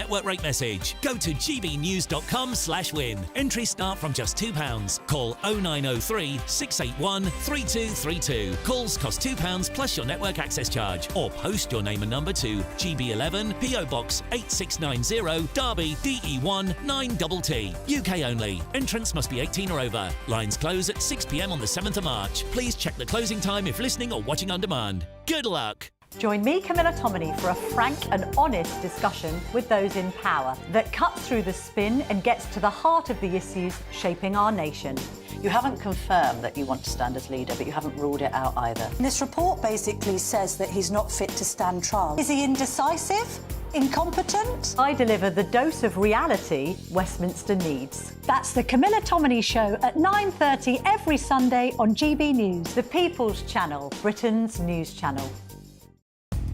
network rate message. Go to gbnews.com/win. Entries start from just £2. Call 0903 681 3232. Calls cost £2 plus your network access charge, or post your name and number to GB11 PO Box 8690 Derby DE1 9TT. UK only. Entrants must be 18 or over. Lines close at 6 p.m. on the 7th of March. Please check the closing time if listening or watching on demand. Good luck. Join me, Camilla Tominey, for a frank and honest discussion with those in power that cuts through the spin and gets to the heart of the issues shaping our nation. You haven't confirmed that you want to stand as leader, but you haven't ruled it out either. This report basically says that he's not fit to stand trial. Is he indecisive? Incompetent? I deliver the dose of reality Westminster needs. That's the Camilla Tominey Show at 9:30 every Sunday on GB News, the People's Channel, Britain's news channel.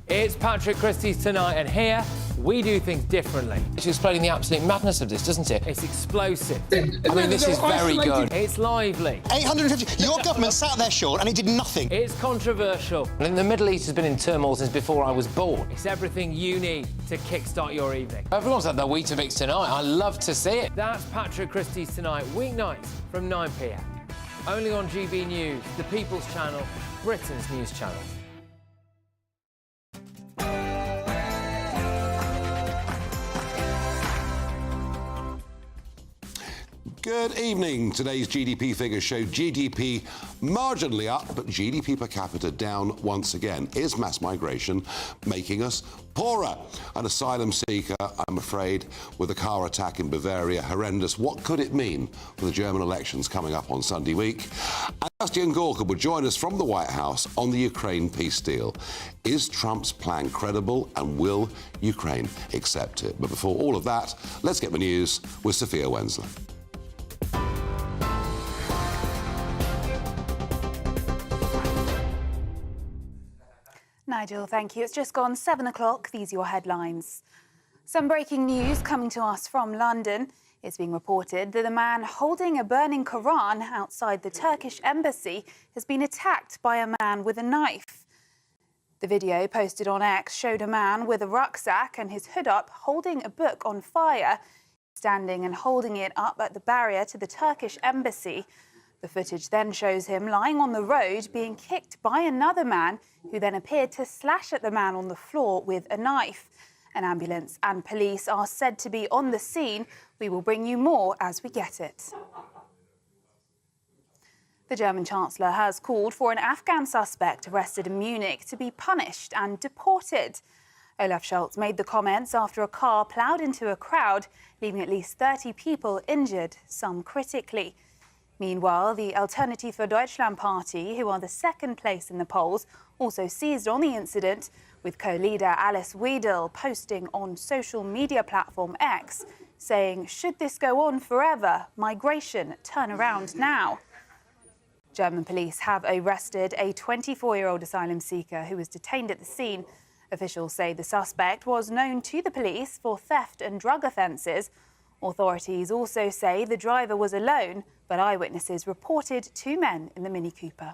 It's Patrick Christie's Tonight, and here we do things differently. It's explaining the absolute madness of this, doesn't it? It's explosive. I mean, this is very good. It's lively. 850. Your government sat there, Sean, and it did nothing. It's controversial. And the Middle East has been in turmoil since before I was born. It's everything you need to kickstart your evening. Everyone's had their Weetabix tonight. I love to see it. That's Patrick Christie's Tonight, weeknights from 9 p.m. Only on GB News, the People's Channel, Britain's news channel. Good evening. Today's GDP figures show GDP marginally up, but GDP per capita down once again. Is mass migration making us poorer? An asylum seeker, I'm afraid, with a car attack in Bavaria, horrendous. What could it mean for the German elections coming up on Sunday week? And Bastian Gorka will join us from the White House on the Ukraine peace deal. Is Trump's plan credible, and will Ukraine accept it? But before all of that, let's get the news with Sophia Wensler. Nigel, thank you. It's just gone 7 o'clock. These are your headlines. Some breaking news coming to us from London. It's being reported that a man holding a burning Quran outside the Turkish embassy has been attacked by a man with a knife. The video posted on X showed a man with a rucksack and his hood up holding a book on fire, standing and holding it up at the barrier to the Turkish embassy. The footage then shows him lying on the road being kicked by another man who then appeared to slash at the man on the floor with a knife. An ambulance and police are said to be on the scene. We will bring you more as we get it. The German Chancellor has called for an Afghan suspect arrested in Munich to be punished and deported. Olaf Scholz made the comments after a car ploughed into a crowd, leaving at least 30 people injured, some critically. Meanwhile, the Alternative für Deutschland party, who are the second place in the polls, also seized on the incident, with co-leader Alice Weidel posting on social media platform X, saying, "Should this go on forever? Migration, turn around now." German police have arrested a 24-year-old asylum seeker who was detained at the scene. Officials say the suspect was known to the police for theft and drug offences. Authorities also say the driver was alone, but eyewitnesses reported 2 men in the Mini Cooper.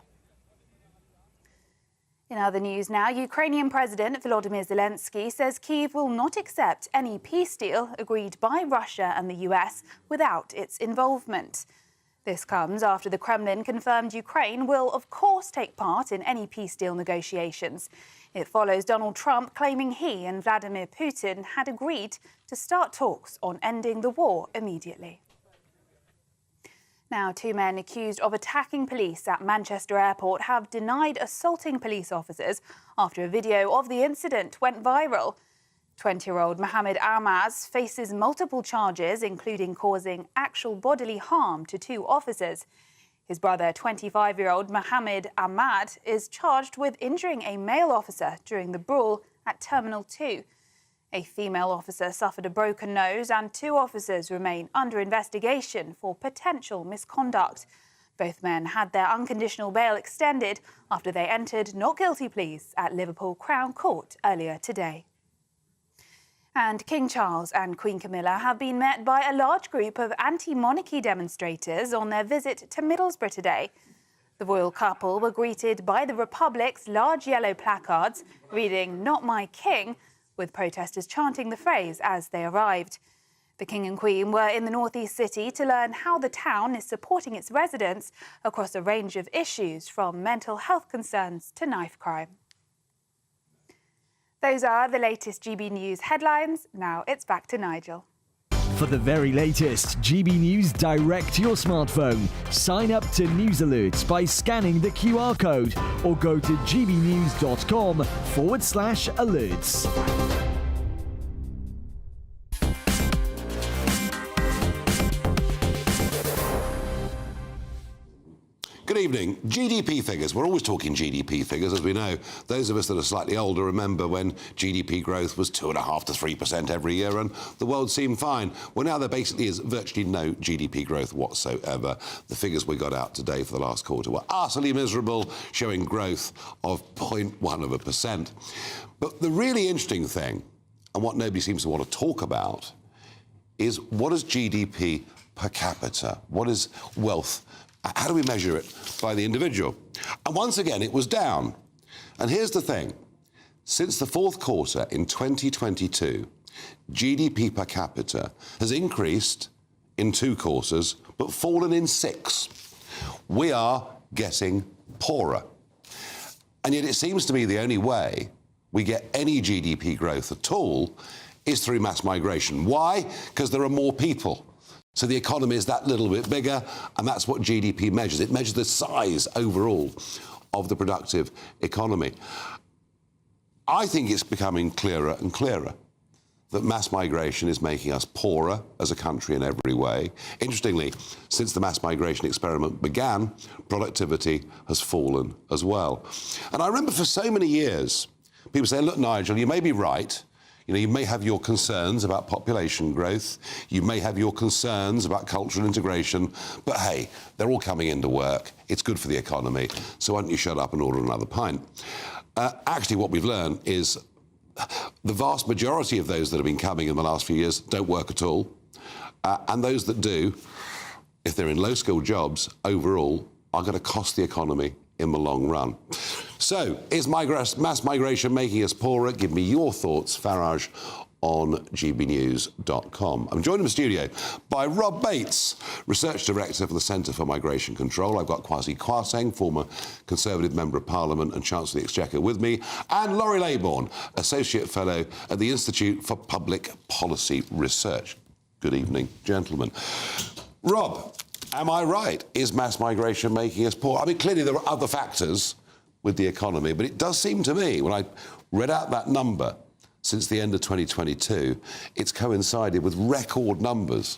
In other news now, Ukrainian President Volodymyr Zelensky says Kyiv will not accept any peace deal agreed by Russia and the US without its involvement. This comes after the Kremlin confirmed Ukraine will, of course, take part in any peace deal negotiations. It follows Donald Trump claiming he and Vladimir Putin had agreed to start talks on ending the war immediately. Now, 2 men accused of attacking police at Manchester Airport have denied assaulting police officers after a video of the incident went viral. 20-year-old Mohammed Ahmaz faces multiple charges, including causing actual bodily harm to 2 officers. His brother, 25-year-old Mohammed Ahmad, is charged with injuring a male officer during the brawl at Terminal 2. A female officer suffered a broken nose, and 2 officers remain under investigation for potential misconduct. Both men had their unconditional bail extended after they entered not guilty pleas at Liverpool Crown Court earlier today. And King Charles and Queen Camilla have been met by a large group of anti-monarchy demonstrators on their visit to Middlesbrough today. The royal couple were greeted by the Republic's large yellow placards reading "Not My King," with protesters chanting the phrase as they arrived. The King and Queen were in the northeast city to learn how the town is supporting its residents across a range of issues, from mental health concerns to knife crime. Those are the latest GB News headlines. Now it's back to Nigel. For the very latest GB News direct to your smartphone, sign up to News Alerts by scanning the QR code or go to gbnews.com/alerts. Good evening. GDP figures. We're always talking GDP figures, as we know. Those of us that are slightly older remember when GDP growth was 2.5% to 3% every year and the world seemed fine. Well, now there basically is virtually no GDP growth whatsoever. The figures we got out today for the last quarter were utterly miserable, showing growth of 0.1%. But the really interesting thing, and what nobody seems to want to talk about, is what is GDP per capita? What is wealth? How do we measure it by the individual? And once again, it was down. And here's the thing. Since the fourth quarter in 2022, GDP per capita has increased in 2 quarters, but fallen in 6. We are getting poorer. And yet it seems to me the only way we get any GDP growth at all is through mass migration. Why? Because there are more people. So the economy is that little bit bigger, and that's what GDP measures. It measures the size overall of the productive economy. I think it's becoming clearer and clearer that mass migration is making us poorer as a country in every way. Interestingly, since the mass migration experiment began, productivity has fallen as well. And I remember for so many years, people saying, look, Nigel, you may be right. You know, you may have your concerns about population growth, you may have your concerns about cultural integration, but hey, they're all coming into work. It's good for the economy, so why don't you shut up and order another pint? Actually, what we've learned is the vast majority of those that have been coming in the last few years don't work at all. And those that do, if they're in low-skilled jobs, overall, are going to cost the economy in the long run. So, is mass migration making us poorer? Give me your thoughts, Farage, on gbnews.com. I'm joined in the studio by Rob Bates, Research Director for the Centre for Migration Control. I've got Kwasi Kwarteng, former Conservative Member of Parliament and Chancellor of the Exchequer with me, and Laurie Laybourne, Associate Fellow at the Institute for Public Policy Research. Good evening, gentlemen. Rob, am I right? Is mass migration making us poor? I mean, clearly there are other factors with the economy, but it does seem to me, when I read out that number, since the end of 2022, it's coincided with record numbers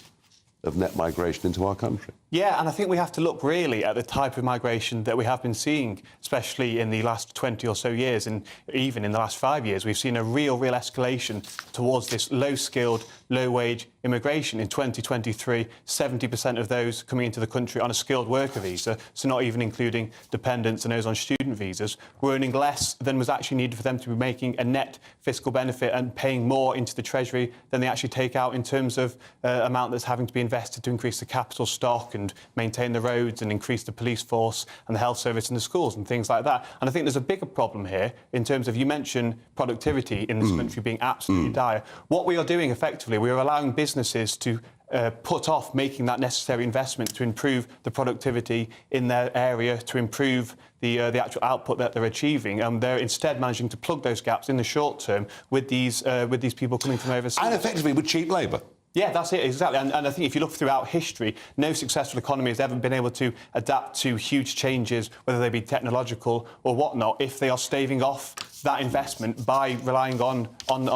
of net migration into our country. Yeah, and I think we have to look really at the type of migration that we have been seeing, especially in the last 20 or so years, and even in the last 5 years. We've seen a real escalation towards this low-skilled, low-wage immigration. In 2023, 70% of those coming into the country on a skilled worker visa, so not even including dependents and those on student visas, were earning less than was actually needed for them to be making a net fiscal benefit and paying more into the Treasury than they actually take out in terms of amount that's having to be invested to increase the capital stock and maintain the roads and increase the police force and the health service and the schools and things like that. And I think there's a bigger problem here in terms of, you mentioned productivity in this country being absolutely dire. What we are doing effectively, we are allowing businesses to put off making that necessary investment to improve the productivity in their area, to improve the actual output that they're achieving. They're instead managing to plug those gaps in the short term with these people coming from overseas. And effectively with cheap labour. Yeah, that's it, exactly. And I think if you look throughout history, no successful economy has ever been able to adapt to huge changes, whether they be technological or whatnot, if they are staving off that investment by relying on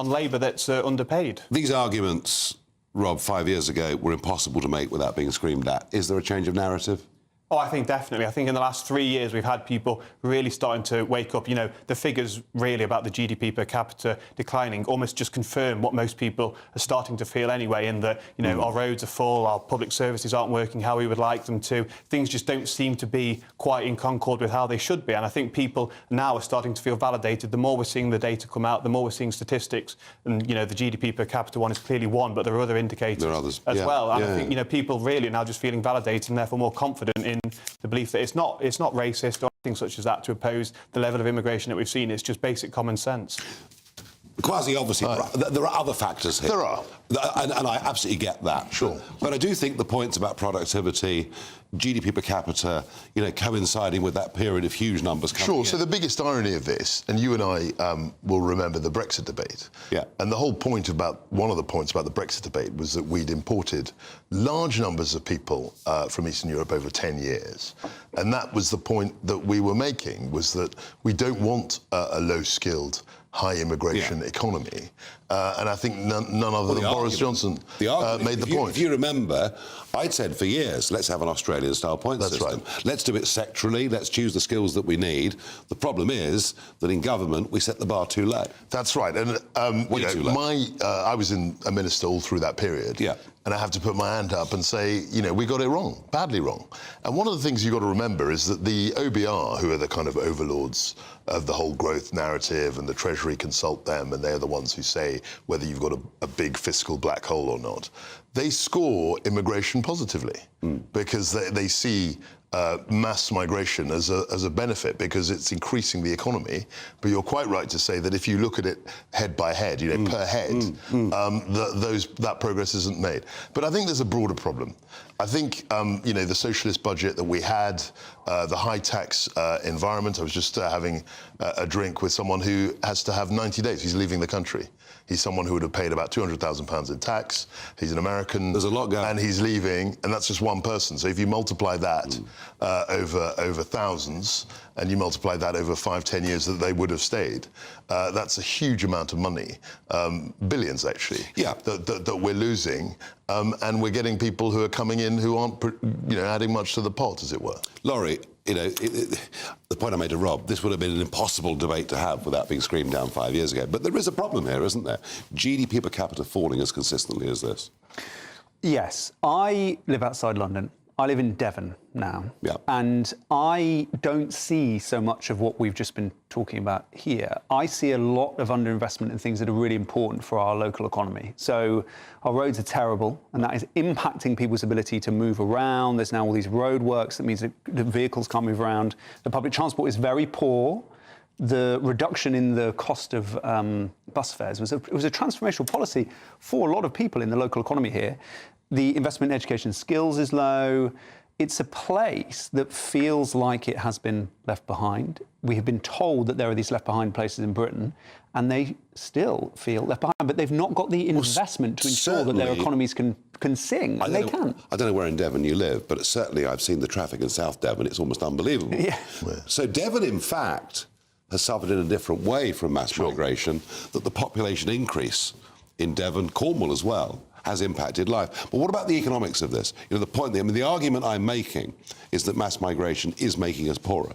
labour that's underpaid. These arguments, Rob, 5 years ago were impossible to make without being screamed at. Is there a change of narrative? Oh, I think definitely. I think in the last 3 years we've had people really starting to wake up. You know, the figures really about the GDP per capita declining almost just confirm what most people are starting to feel anyway, in that, you know, our roads are full, our public services aren't working how we would like them to. Things just don't seem to be quite in concord with how they should be. And I think people now are starting to feel validated. The more we're seeing the data come out, the more we're seeing statistics. And, you know, the GDP per capita one is clearly one, but there are other indicators as well. And I think, you know, people really are now just feeling validated and therefore more confident in the belief that it's not racist or anything such as that to oppose the level of immigration that we've seen. It's just basic common sense. Quasi, obviously, there are other factors here. There are. And I absolutely get that. Sure. But I do think the points about productivity, GDP per capita, coinciding with that period of huge numbers coming Sure, in. so the biggest irony of this, and you and I will remember the Brexit debate. Yeah. And the whole point one of the points about the Brexit debate was that we'd imported large numbers of people from Eastern Europe over 10 years. And that was the point that we were making, was that we don't want a low-skilled, high immigration economy. And I think none other than Boris Johnson made the point. If you remember, I'd said for years, let's have an Australian-style point system. Right. Let's do it sectorally. Let's choose the skills that we need. The problem is that in government, we set the bar too low. That's right. And Way too low. I was a minister all through that period. Yeah. And I have to put my hand up and say, we got it wrong, badly wrong. And one of the things you've got to remember is that the OBR, who are the kind of overlords of the whole growth narrative, and the Treasury consult them, and they're the ones who say whether you've got a big fiscal black hole or not, they score immigration positively because they see mass migration as a benefit, because it's increasing the economy. But you're quite right to say that if you look at it head by head, per head, that progress isn't made. But I think there's a broader problem. I think, the socialist budget that we had, the high tax environment. I was just having a drink with someone who has to have 90 days. He's leaving the country. He's someone who would have paid about £200,000 in tax. He's an American. There's a lot going on. And he's leaving, and that's just one person. So if you multiply that over thousands, and you multiply that over 5-10 years that they would have stayed, that's a huge amount of money, billions actually, that we're losing, and we're getting people who are coming in who aren't, adding much to the pot, as it were. Laurie, the point I made to Rob, this would have been an impossible debate to have without being screamed down 5 years ago. But there is a problem here, isn't there? GDP per capita falling as consistently as this. Yes. I live outside London. I live in Devon now. Yeah. And I don't see so much of what we've just been talking about here. I see a lot of underinvestment in things that are really important for our local economy. So our roads are terrible, and that is impacting people's ability to move around. There's now all these roadworks. That means that the vehicles can't move around. The public transport is very poor. The reduction in the cost of bus fares was a transformational policy for a lot of people in the local economy here. The investment in education skills is low. It's a place that feels like it has been left behind. We have been told that there are these left behind places in Britain, and they still feel left behind, but they've not got the investment to ensure that their economies can sing, and they can. I don't know where in Devon you live, but certainly I've seen the traffic in South Devon. It's almost unbelievable. Yeah. So Devon, in fact, has suffered in a different way from mass migration, that the population increase in Devon, Cornwall as well, has impacted life. But what about the economics of this? The argument I'm making is that mass migration is making us poorer.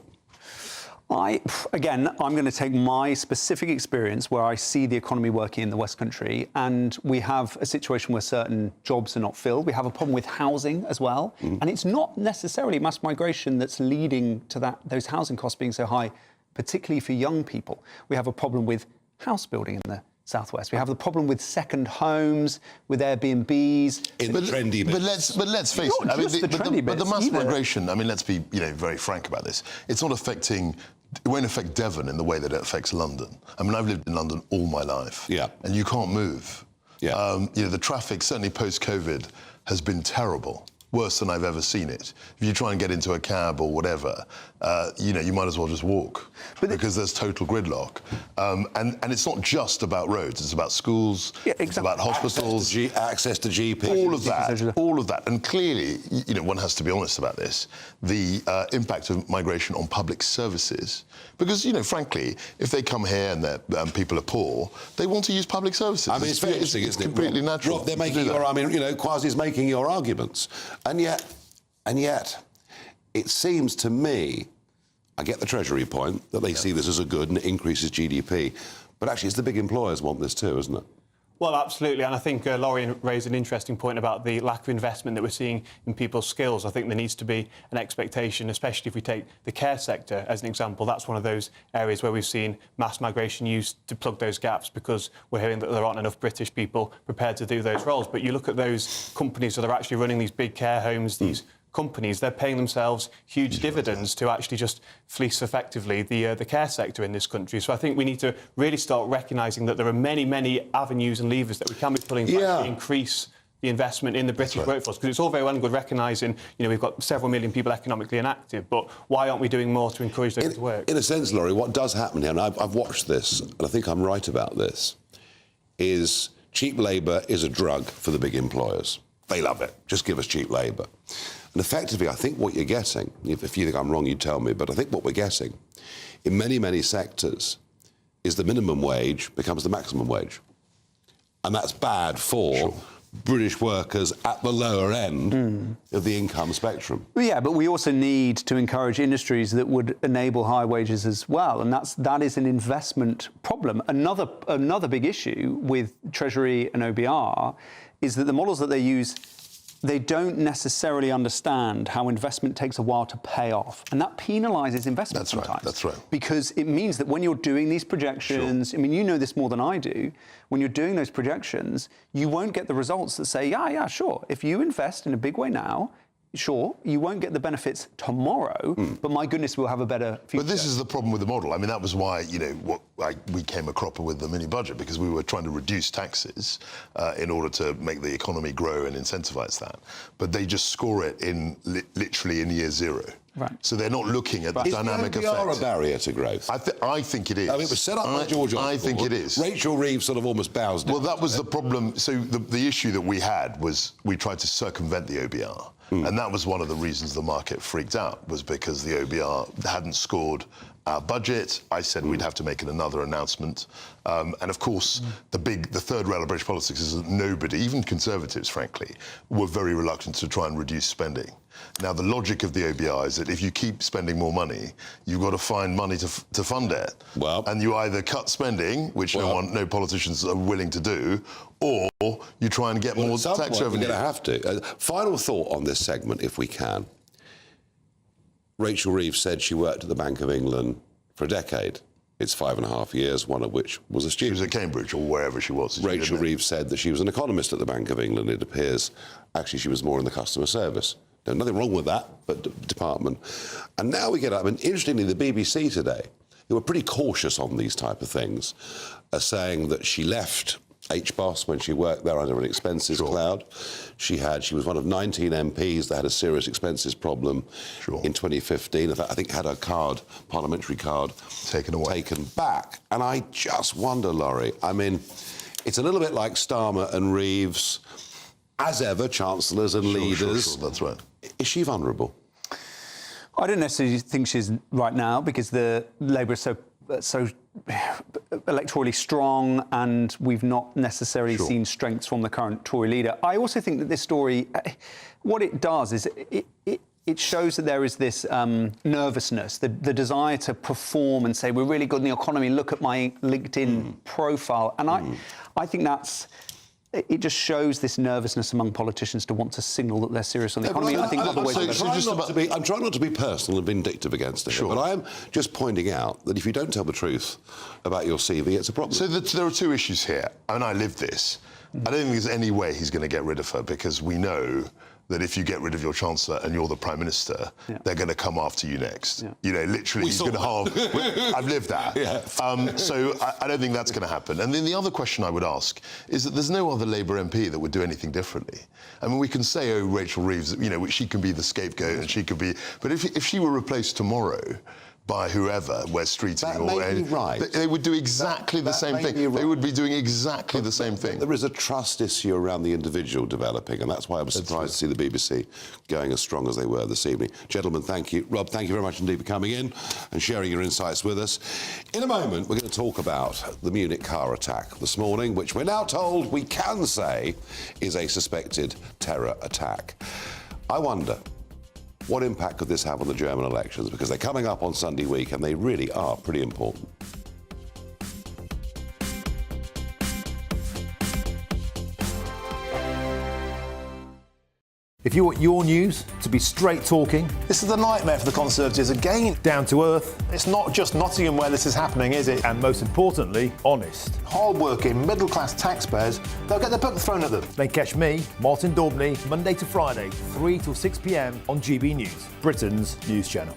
I'm going to take my specific experience where I see the economy working in the West Country, and we have a situation where certain jobs are not filled. We have a problem with housing as well. And it's not necessarily mass migration that's leading to those housing costs being so high, particularly for young people. We have a problem with house building in the Southwest. We have the problem with second homes, with Airbnbs. Trendy bits. But let's face it. The mass migration, let's be very frank about this. It's not affecting. It won't affect Devon in the way that it affects London. I've lived in London all my life. Yeah. And you can't move. Yeah. The traffic, certainly post-COVID, has been terrible. Worse than I've ever seen it. If you try and get into a cab or whatever, you might as well just walk, because there's total gridlock. And it's not just about roads, it's about schools, it's about hospitals. Access to GP. All of that. And clearly, one has to be honest about this, the impact of migration on public services. Because, frankly, if they come here and people are poor, they want to use public services. It's very interesting, isn't it? Completely natural. Rob, they're making Kwasi's making your arguments. And yet, it seems to me, I get the Treasury point, that they see this as a good and it increases GDP. But actually, it's the big employers want this too, isn't it? Well, absolutely. And I think Laurie raised an interesting point about the lack of investment that we're seeing in people's skills. I think there needs to be an expectation, especially if we take the care sector as an example. That's one of those areas where we've seen mass migration used to plug those gaps, because we're hearing that there aren't enough British people prepared to do those roles. But you look at those companies that are actually running these big care homes, these companies, they're paying themselves huge dividends to actually just fleece effectively the care sector in this country. So I think we need to really start recognising that there are many, many avenues and levers that we can be pulling to actually increase the investment in the British workforce, because it's all very well and good recognising, we've got several million people economically inactive, but why aren't we doing more to encourage them to work? In a sense, Laurie, what does happen here, and I've watched this, and I think I'm right about this, is cheap labour is a drug for the big employers. They love it. Just give us cheap labour. And effectively, I think what you're getting, if you think I'm wrong, you tell me, but I think what we're getting in many, many sectors is the minimum wage becomes the maximum wage. And that's bad for British workers at the lower end of the income spectrum. Well, yeah, but we also need to encourage industries that would enable high wages as well, and that is an investment problem. Another big issue with Treasury and OBR is that the models that they use, they don't necessarily understand how investment takes a while to pay off. And that penalises investment sometimes. That's right. Because it means that when you're doing these projections, I mean, you know this more than I do, when you're doing those projections, you won't get the results that say, yeah, sure, if you invest in a big way now, sure, you won't get the benefits tomorrow, but my goodness, we'll have a better future. But this is the problem with the model. I mean, that was why, we came a cropper with the mini budget, because we were trying to reduce taxes in order to make the economy grow and incentivise that. But they just score it in literally in year zero. Right. So they're not looking at the dynamic effect. Is the OBR a barrier to growth? I think it is. I mean, it was set up by George Osborne. I think it is. Rachel Reeves sort of almost bows down. Well, that was the problem. So the issue that we had was we tried to circumvent the OBR. And that was one of the reasons the market freaked out, was because the OBR hadn't scored our budget. I said we'd have to make another announcement. And of course, the third rail of British politics is that nobody, even Conservatives, frankly, were very reluctant to try and reduce spending. Now, the logic of the OBR is that if you keep spending more money, you've got to find money to fund it. Well, and you either cut spending, which no politicians are willing to do, or you try and get more tax revenue. We're going to have to. Final thought on this segment, if we can. Rachel Reeves said she worked at the Bank of England for a decade. It's 5.5 years, one of which was a student. She was at Cambridge or wherever she was. Rachel Reeves said that she was an economist at the Bank of England. It appears actually she was more in the customer service. There's nothing wrong with that, but department. And now we get up, and interestingly, the BBC today, who were pretty cautious on these type of things, are saying that she left HBOS when she worked there under an expenses cloud. She was one of 19 MPs that had a serious expenses problem in 2015. I think had her parliamentary card, taken back. And I just wonder, Laurie, I mean, it's a little bit like Starmer and Reeves, as ever, chancellors and leaders. That's right. Is she vulnerable? I don't necessarily think she's right now, because the Labour is so electorally strong, and we've not necessarily seen strengths from the current Tory leader. I also think that this story, what it does is it shows that there is this nervousness, the desire to perform and say, we're really good in the economy, look at my LinkedIn profile. And I think it just shows this nervousness among politicians to want to signal that they're serious on the economy. I think other ways are better. I'm trying not to be personal and vindictive against it, but I am just pointing out that if you don't tell the truth about your CV, it's a problem. So there are two issues here, and I live this. I don't think there's any way he's going to get rid of her, because we know that if you get rid of your Chancellor and you're the Prime Minister, they're going to come after you next. Literally, he's going to halve... I've lived that. So I don't think that's going to happen. And then the other question I would ask is that there's no other Labour MP that would do anything differently. I mean, we can say, oh, Rachel Reeves, she can be the scapegoat and she could be... But if she were replaced tomorrow by whoever, Wes Streeting, they would do exactly the same thing. They would be doing exactly the same thing. There is a trust issue around the individual developing, and that's why I was surprised to see the BBC going as strong as they were this evening. Gentlemen, thank you. Rob, thank you very much indeed for coming in and sharing your insights with us. In a moment, we're going to talk about the Munich car attack this morning, which we're now told we can say is a suspected terror attack. I wonder, what impact could this have on the German elections? Because they're coming up on Sunday week, and they really are pretty important. If you want your news to be straight talking... This is a nightmare for the Conservatives again. Down to earth. It's not just Nottingham where this is happening, is it? And most importantly, honest. Hard-working, middle-class taxpayers, they'll get their book thrown at them. Then catch me, Martin Daubney, Monday to Friday, 3 till 6 p.m. on GB News, Britain's news channel.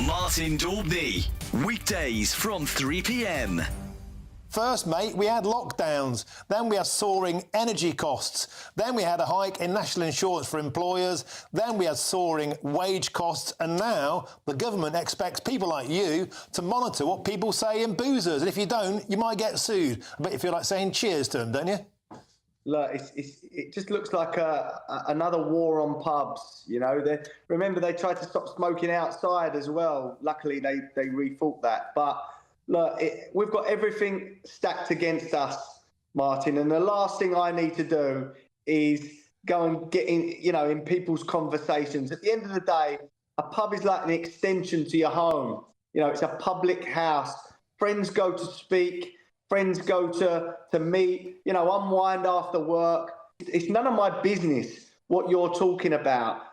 Martin Daubney, weekdays from 3 p.m. First, mate, we had lockdowns. Then we had soaring energy costs. Then we had a hike in national insurance for employers. Then we had soaring wage costs. And now the government expects people like you to monitor what people say in boozers. And if you don't, you might get sued. I bet you feel like saying cheers to them, don't you? Look, it just looks like another war on pubs. You know, remember they tried to stop smoking outside as well. Luckily, they rethought that. But look, we've got everything stacked against us, Martin. And the last thing I need to do is go and get in people's conversations. At the end of the day, a pub is like an extension to your home. You know, it's a public house. Friends go to speak. Friends go to meet, unwind after work. It's none of my business what you're talking about.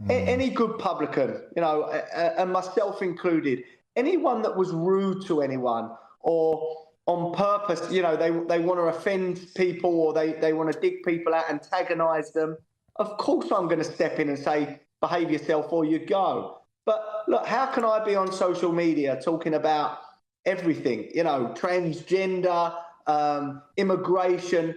Any good publican, and myself included, anyone that was rude to anyone or on purpose, they want to offend people or they want to dig people out, antagonise them, of course I'm going to step in and say, behave yourself or you go. But look, how can I be on social media talking about everything, transgender, immigration,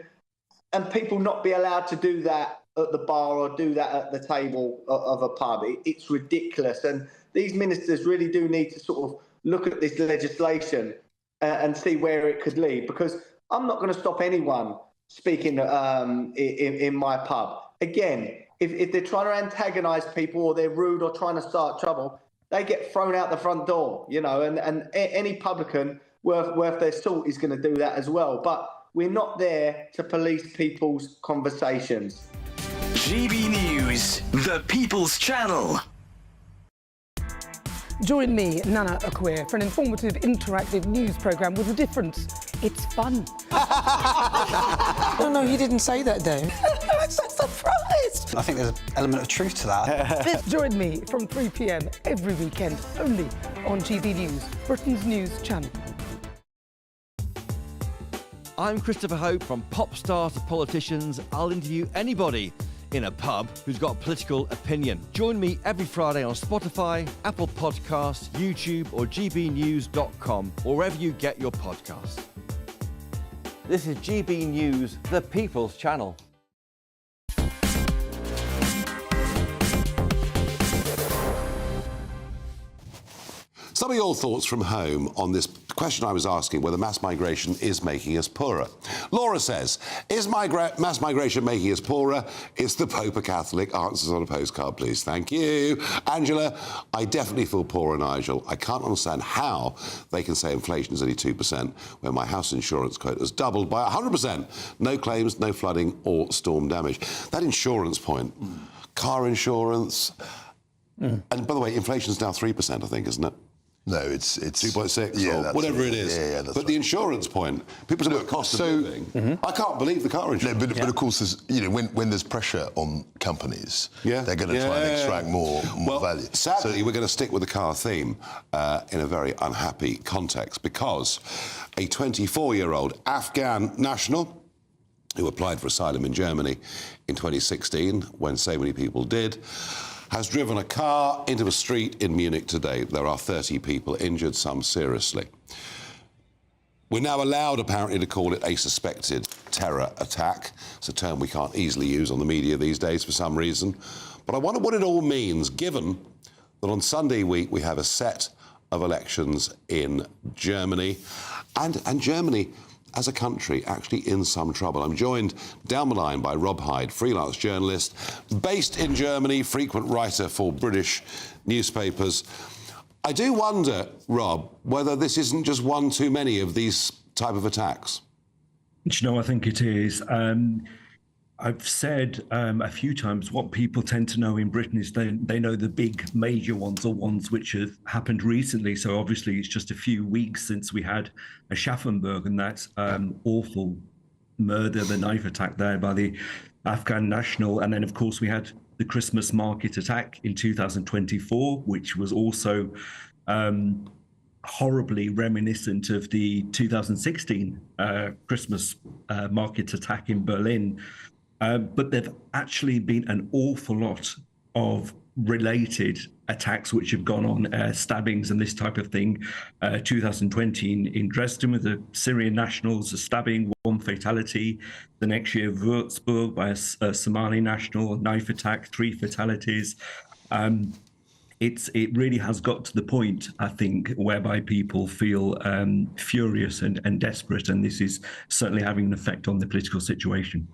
and people not be allowed to do that at the bar or do that at the table of a pub? It's ridiculous. And these ministers really do need to sort of look at this legislation and see where it could lead, because I'm not going to stop anyone speaking in my pub. Again, if they're trying to antagonise people or they're rude or trying to start trouble, they get thrown out the front door, and any publican worth their salt is going to do that as well. But we're not there to police people's conversations. GB News, the People's Channel. Join me, Nana Akwe, for an informative, interactive news programme with a difference. It's fun. No, he didn't say that, Dave. I'm so surprised. I think there's an element of truth to that. Join me from 3 p.m. every weekend, only on GB News, Britain's news channel. I'm Christopher Hope. From pop stars to politicians, I'll interview anybody in a pub who's got a political opinion. Join me every Friday on Spotify, Apple Podcasts, YouTube or gbnews.com, or wherever you get your podcasts. This is GB News, the People's Channel. Some of your thoughts from home on this question I was asking, whether mass migration is making us poorer. Laura says, is mass migration making us poorer? Is the Pope a Catholic? Answers on a postcard, please. Thank you. Angela, I definitely feel poorer, Nigel. I can't understand how they can say inflation is only 2% when my house insurance quote has doubled by 100%. No claims, no flooding or storm damage. That insurance point, car insurance, and by the way, inflation's now 3%, I think, isn't it? No, it's 2.6 yeah, or whatever it is. Yeah, but the insurance point, people talk about cost of living. I can't believe the car insurance. No, but of course, there's, when there's pressure on companies, they're going to try and extract more value. Sadly, we're going to stick with the car theme in a very unhappy context, because a 24-year-old Afghan national who applied for asylum in Germany in 2016, when so many people did, has driven a car into a street in Munich today. There are 30 people injured, some seriously. We're now allowed, apparently, to call it a suspected terror attack. It's a term we can't easily use on the media these days for some reason. But I wonder what it all means, given that on Sunday week we have a set of elections in Germany, and Germany as a country actually in some trouble. I'm joined down the line by Rob Hyde, freelance journalist, based in Germany, frequent writer for British newspapers. I do wonder, Rob, whether this isn't just one too many of these type of attacks. I think it is. I've said a few times what people tend to know in Britain is they know the big major ones or ones which have happened recently. So obviously it's just a few weeks since we had a Schaffenburg and that awful murder, the knife attack there by the Afghan national. And then, of course, we had the Christmas market attack in 2024, which was also horribly reminiscent of the 2016 Christmas market attack in Berlin. But there've actually been an awful lot of related attacks which have gone on, stabbings and this type of thing. 2020 in Dresden with the Syrian nationals, a stabbing, 1 fatality. The next year, Würzburg by a Somali national, knife attack, 3 fatalities. It really has got to the point, I think, whereby people feel furious and desperate, and this is certainly having an effect on the political situation.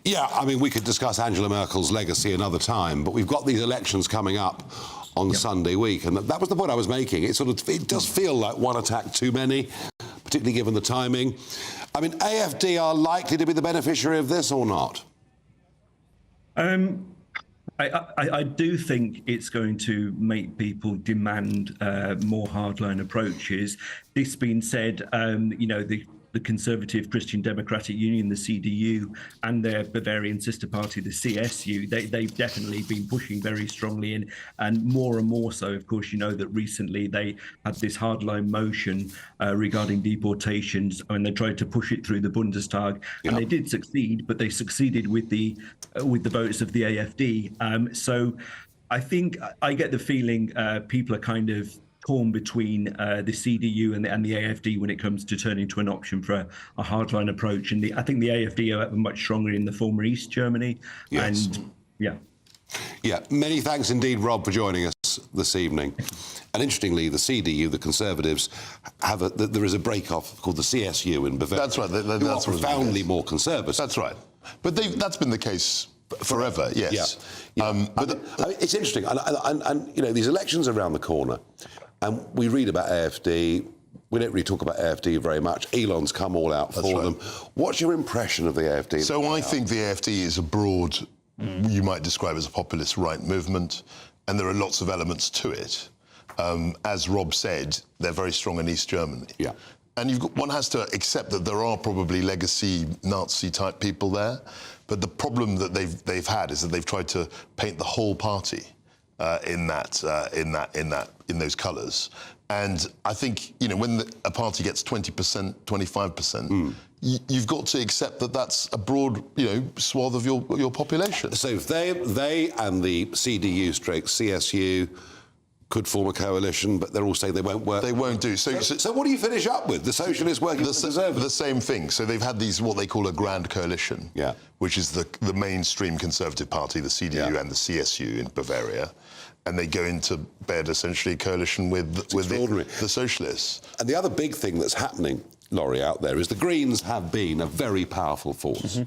Yeah, I mean, we could discuss Angela Merkel's legacy another time, but we've got these elections coming up on Sunday week, and that was the point I was making. It does feel like one attack too many, particularly given the timing. I mean, AfD are likely to be the beneficiary of this or not? I do think it's going to make people demand more hardline approaches. This being said, the Conservative Christian Democratic Union, the CDU, and their Bavarian sister party, the CSU, they've definitely been pushing very strongly in, and more so. Of course, you know that recently they had this hardline motion regarding deportations, and they tried to push it through the Bundestag, and they did succeed, but they succeeded with the votes of the AfD. So I think I get the feeling people are kind of torn between the CDU and the AfD when it comes to turning to an option for a hardline approach. And I think the AfD are much stronger in the former East Germany. Yes. And yeah. Yeah, many thanks indeed, Rob, for joining us this evening. And interestingly, the CDU, the Conservatives, there is a break-off called the CSU in Bavaria. That's right. Who are profoundly more conservative. That's right. But that's been the case forever, yes. But it's interesting. And you know, these elections are around the corner. And we read about AfD. We don't really talk about AfD very much. Elon's come all out for them. What's your impression of the AfD? So I think the AfD is a broad, you might describe as a populist right movement, and there are lots of elements to it. As Rob said, they're very strong in East Germany. Yeah. And one has to accept that there are probably legacy Nazi-type people there, but the problem that they've had is that they've tried to paint the whole party in those colours. And I think, you know, when a party gets 20%, 25%, you've got to accept that that's a broad, swath of your population. So if they and the CDU/CSU could form a coalition, but they're all saying they won't work. They won't do. So what do you finish up with? The Socialists working for the Conservatives? The same thing. So they've had these, what they call a grand coalition, which is the mainstream Conservative Party, the CDU and the CSU in Bavaria. And they go into bed, essentially, coalition with the Socialists. And the other big thing that's happening, Laurie, out there, is the Greens have been a very powerful force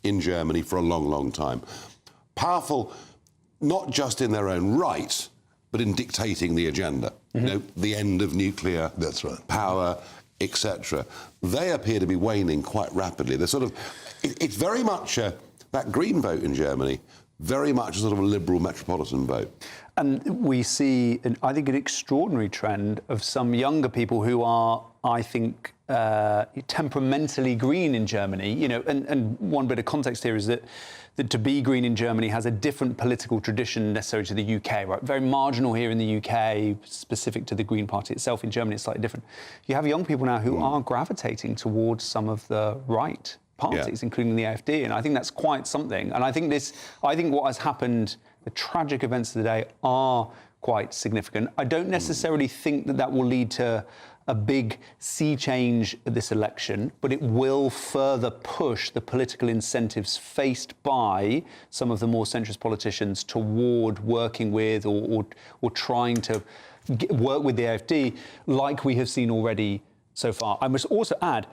in Germany for a long, long time. Powerful not just in their own right, but in dictating the agenda. You know, the end of nuclear power, etc. They appear to be waning quite rapidly. They're sort of, it's very much that Green vote in Germany, very much a sort of a liberal metropolitan vote. And we see, I think, an extraordinary trend of some younger people who are, I think, temperamentally green in Germany. You know, and one bit of context here is that to be green in Germany has a different political tradition necessarily to the UK, right? Very marginal here in the UK, specific to the Green Party itself. In Germany, it's slightly different. You have young people now who are gravitating towards some of the right parties, including the AfD, and I think that's quite something. And I think what has happened, the tragic events of the day are quite significant. I don't necessarily think that will lead to a big sea change at this election, but it will further push the political incentives faced by some of the more centrist politicians toward working with or trying to work with the AfD, like we have seen already so far. I must also add,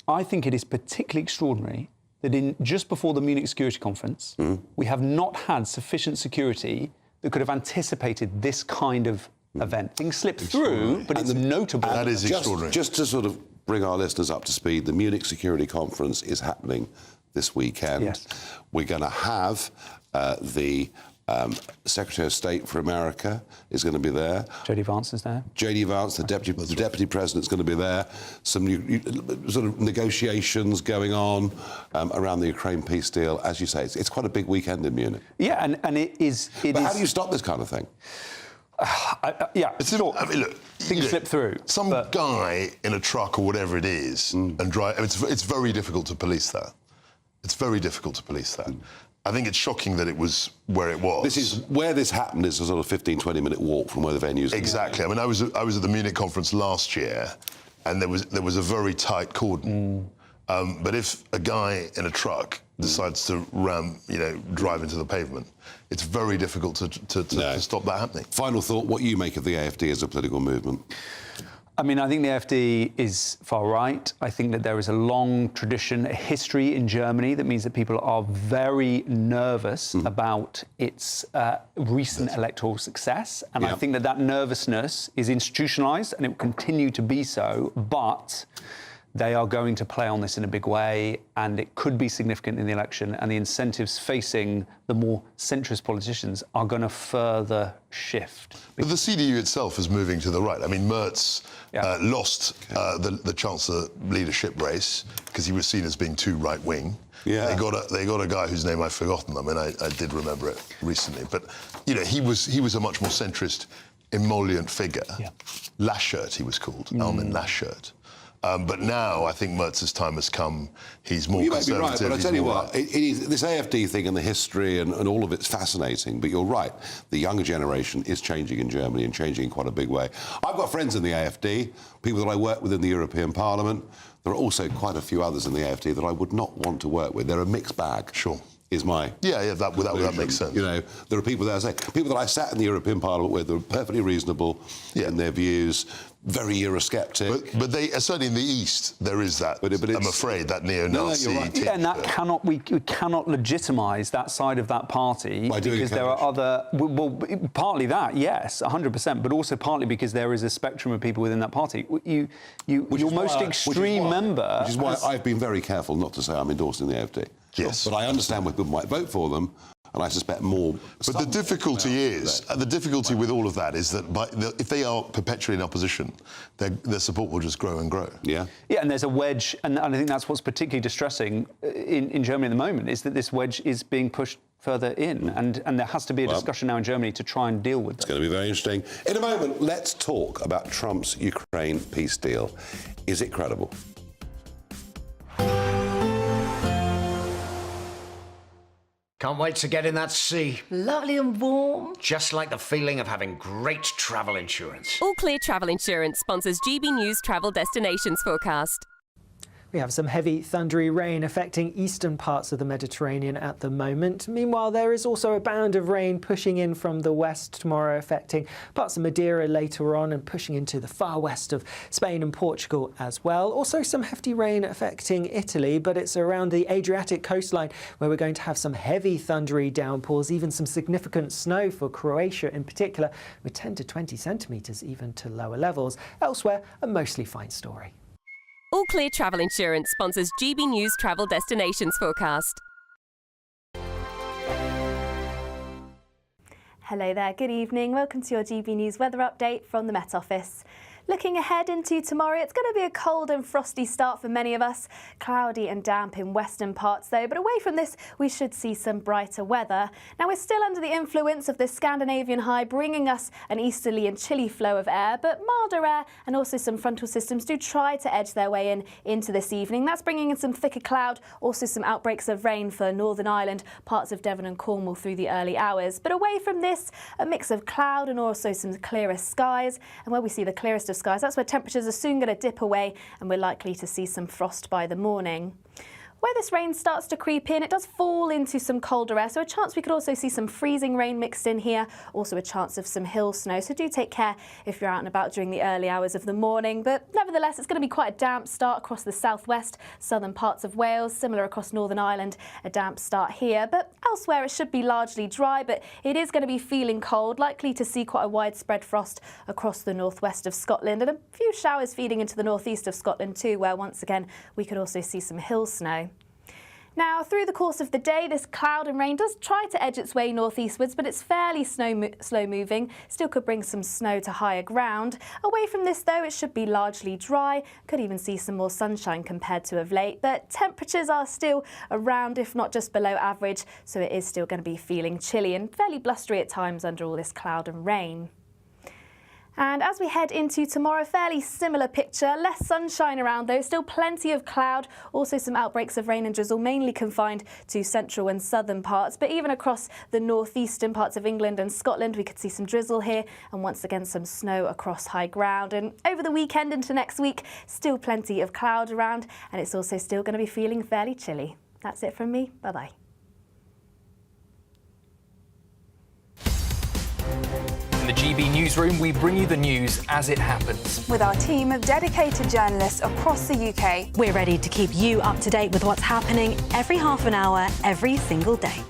I think it is particularly extraordinary that just before the Munich Security Conference, we have not had sufficient security that could have anticipated this kind of event. Things slipped through, but it's notable. That is extraordinary. Just to sort of bring our listeners up to speed, the Munich Security Conference is happening this weekend. Yes. We're going to have the Secretary of State for America is going to be there. J.D. Vance is there. J.D. Vance, the deputy president, is going to be there. Some sort of negotiations going on around the Ukraine peace deal. As you say, it's quite a big weekend in Munich. Yeah, and it is. But how do you stop this kind of thing? I mean, look, things slip through. Some guy in a truck or whatever it is and drive. It's very difficult to police that. It's very difficult to police that. I think it's shocking that it was where it was. This is where this happened. Is a sort of 15-20-minute walk from where the venues. Exactly. I mean, I was at the Munich conference last year, and there was a very tight cordon. But if a guy in a truck decides to drive into the pavement, it's very difficult to stop that happening. Final thought: what you make of the AfD as a political movement? I mean, I think the AfD is far right. I think that there is a long tradition, a history in Germany that means that people are very nervous about its recent electoral success. And I think that that nervousness is institutionalised and it will continue to be so. But they are going to play on this in a big way, and it could be significant in the election, and the incentives facing the more centrist politicians are going to further shift. But the CDU itself is moving to the right. I mean, Merz lost the Chancellor leadership race because he was seen as being too right-wing. Yeah. They got a guy whose name I've forgotten. I mean, I did remember it recently. But, he was a much more centrist, emollient figure. Yeah. Laschet, he was called, Armin Laschet. But now I think Merz's time has come. He's more conservative. You may be right, but I tell you what, it is, this AfD thing and the history and all of it's fascinating. But you're right, the younger generation is changing in Germany and changing in quite a big way. I've got friends in the AfD, people that I work with in the European Parliament. There are also quite a few others in the AfD that I would not want to work with. They're a mixed bag. Sure. Is my that makes sense. There are people there, people that I sat in the European Parliament with that are perfectly reasonable in their views, very Eurosceptic. But they certainly in the East there is that. But I'm afraid that neo-Nazi. Yeah, and that we cannot legitimise that side of that party because there are other. Well, partly that, yes, 100%, but also partly because there is a spectrum of people within that party. Your most extreme member. Which is why I've been very careful not to say I'm endorsing the AfD. Yes. But I understand why people might vote for them, and I suspect more. But the difficulty with all of that is that if they are perpetually in opposition, their support will just grow and grow. Yeah. Yeah, and there's a wedge, and I think that's what's particularly distressing in Germany at the moment, is that this wedge is being pushed further in, and there has to be a discussion now in Germany to try and deal with it. It's going to be very interesting. In a moment, let's talk about Trump's Ukraine peace deal. Is it credible? Can't wait to get in that sea. Lovely and warm. Just like the feeling of having great travel insurance. All Clear Travel Insurance sponsors GB News Travel Destinations Forecast. We have some heavy thundery rain affecting eastern parts of the Mediterranean at the moment. Meanwhile, there is also a band of rain pushing in from the west tomorrow, affecting parts of Madeira later on and pushing into the far west of Spain and Portugal as well. Also some hefty rain affecting Italy, but it's around the Adriatic coastline where we're going to have some heavy thundery downpours, even some significant snow for Croatia in particular, with 10 to 20 centimetres even to lower levels. Elsewhere, a mostly fine story. All Clear Travel Insurance sponsors GB News Travel Destinations Forecast. Hello there, good evening. Welcome to your GB News weather update from the Met Office. Looking ahead into tomorrow, it's going to be a cold and frosty start for many of us. Cloudy and damp in western parts though, but away from this, we should see some brighter weather. Now, we're still under the influence of this Scandinavian high, bringing us an easterly and chilly flow of air, but milder air and also some frontal systems do try to edge their way into this evening. That's bringing in some thicker cloud, also some outbreaks of rain for Northern Ireland, parts of Devon and Cornwall through the early hours. But away from this, a mix of cloud and also some clearer skies. And where we see the clearest of skies, that's where temperatures are soon going to dip away and we're likely to see some frost by the morning. Where this rain starts to creep in, it does fall into some colder air, so a chance we could also see some freezing rain mixed in here, also a chance of some hill snow, so do take care if you're out and about during the early hours of the morning. But nevertheless, it's going to be quite a damp start across the southwest, southern parts of Wales, similar across Northern Ireland, a damp start here. But elsewhere, it should be largely dry, but it is going to be feeling cold, likely to see quite a widespread frost across the northwest of Scotland, and a few showers feeding into the northeast of Scotland too, where once again we could also see some hill snow. Now, through the course of the day, this cloud and rain does try to edge its way northeastwards, but it's fairly slow moving. Still could bring some snow to higher ground. Away from this, though, it should be largely dry. Could even see some more sunshine compared to of late, but temperatures are still around, if not just below average, so it is still going to be feeling chilly and fairly blustery at times under all this cloud and rain. And as we head into tomorrow, fairly similar picture. Less sunshine around though, still plenty of cloud. Also some outbreaks of rain and drizzle, mainly confined to central and southern parts. But even across the northeastern parts of England and Scotland, we could see some drizzle here and once again some snow across high ground. And over the weekend into next week, still plenty of cloud around, and it's also still going to be feeling fairly chilly. That's it from me. Bye-bye. In the GB newsroom, we bring you the news as it happens. With our team of dedicated journalists across the UK. We're ready to keep you up to date with what's happening every half an hour, every single day.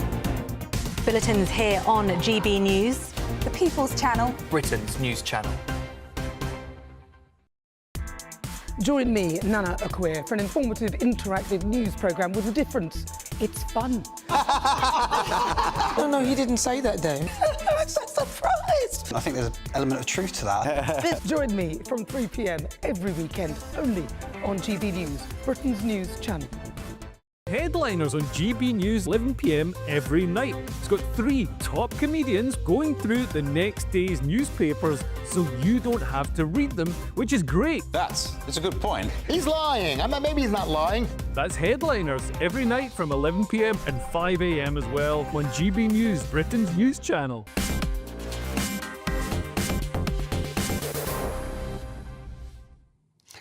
Bulletins here on GB News, the People's Channel, Britain's news channel. Join me, Nana Akweer, for an informative, interactive news programme with a difference. It's fun. No, he didn't say that, Dave. I'm so surprised. I think there's an element of truth to that. Join me from 3 p.m. every weekend, only on GB News, Britain's news channel. Headliners on GB News 11 p.m. every night. It's got 3 top comedians going through the next day's newspapers so you don't have to read them, which is great. That's a good point. He's lying. Maybe he's not lying. That's Headliners every night from 11 p.m. and 5 a.m. as well on GB News, Britain's news channel.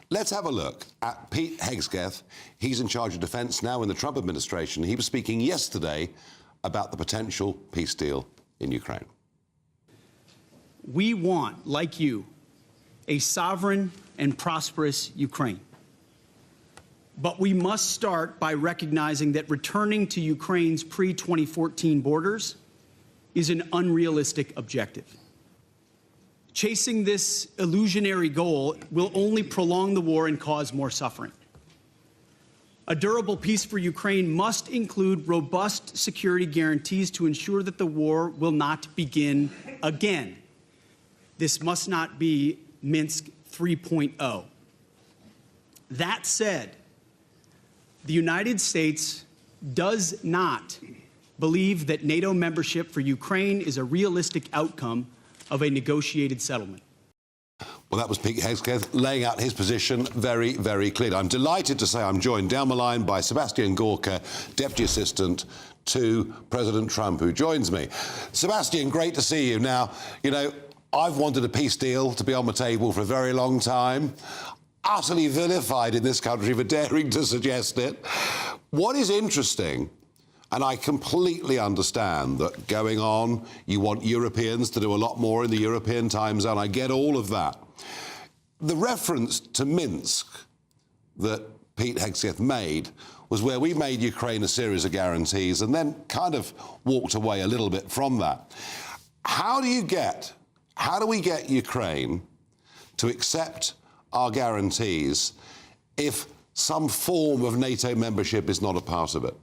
Let's have a look at Pete Hegseth. He's in charge of defence now in the Trump administration. He was speaking yesterday about the potential peace deal in Ukraine. We want, like you, a sovereign and prosperous Ukraine. But we must start by recognizing that returning to Ukraine's pre-2014 borders is an unrealistic objective. Chasing this illusionary goal will only prolong the war and cause more suffering. A durable peace for Ukraine must include robust security guarantees to ensure that the war will not begin again. This must not be Minsk 3.0. That said, the United States does not believe that NATO membership for Ukraine is a realistic outcome of a negotiated settlement. Well, that was Pete Hegseth laying out his position very, very clearly. I'm delighted to say I'm joined down the line by Sebastian Gorka, Deputy Assistant to President Trump, who joins me. Sebastian, great to see you. Now, you know, I've wanted a peace deal to be on the table for a very long time. Utterly vilified in this country for daring to suggest it. What is interesting, and I completely understand that going on, you want Europeans to do a lot more in the European time zone. I get all of that. The reference to Minsk that Pete Hegseth made was where we made Ukraine a series of guarantees and then kind of walked away a little bit from that. How do we get Ukraine to accept our guarantees if some form of NATO membership is not a part of it?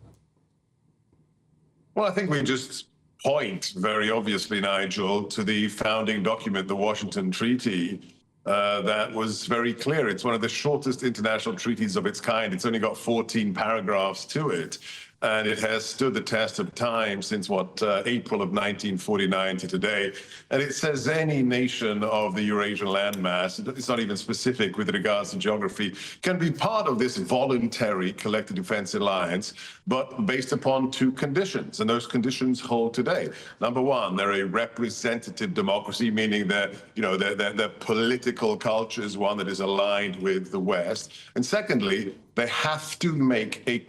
Well, I think we just point very obviously, Nigel, to the founding document, the Washington Treaty, that was very clear. It's one of the shortest international treaties of its kind. It's only got 14 paragraphs to it. And it has stood the test of time since, April of 1949 to today. And it says any nation of the Eurasian landmass, it's not even specific with regards to geography, can be part of this voluntary collective defense alliance, but based upon 2 conditions. And those conditions hold today. Number 1, they're a representative democracy, meaning that, their political culture is one that is aligned with the West. And secondly, they have to make a